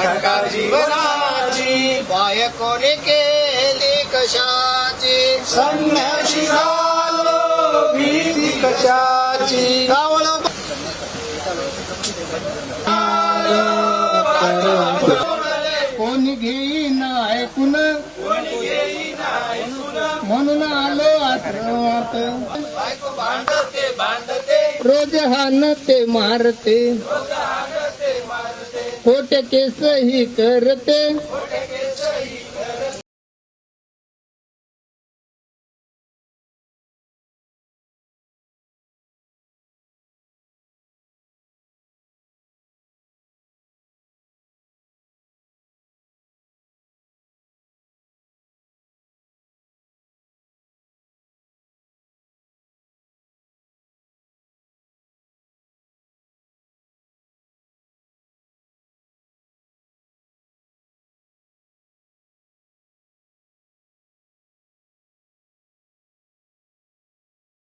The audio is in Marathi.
शंका जीवनाची बायकोने केली कशाची संन्याशी झालो भीती कशाची कावळ कोणी घेईन ऐकून म्हणून आलो आश्रमात रोज हाणते मारते खोटे केस ही करते